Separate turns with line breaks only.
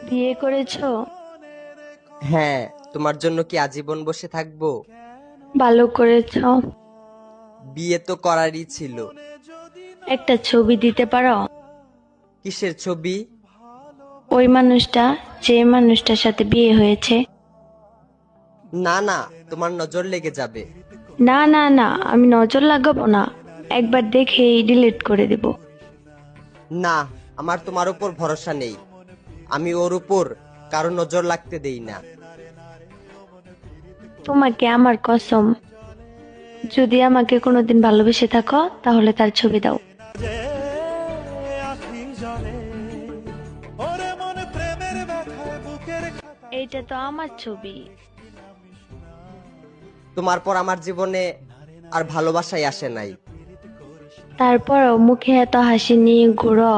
বিয়ে করেছো?
হ্যাঁ। তোমার জন্য কি আজীবন বসে থাকবো?
ভালো করেছো।
বিয়ে তো করারই ছিল।
একটা ছবি দিতে পারো?
কিসের ছবি?
ওই মানুষটা, যে মানুষটার সাথে বিয়ে হয়েছে।
না না, তোমার নজর লেগে যাবে।
না না না, আমি নজর লাগাবো না, একবার দেখেই ডিলিট করে দেব।
না, আমার তোমার উপর ভরসা নেই। আমি ওর উপর কারো নজর লাগতে দেই না।
তোমাকে আমার কসম, যদি আমাকে কোনোদিন ভালোবেসে থাকো তাহলে তার ছবি দাও। এইটা তো আমার ছবি।
তোমার পর আমার জীবনে আর ভালোবাসাই আসে নাই।
তারপরও মুখে এত হাসি নিয়ে ঘুরো।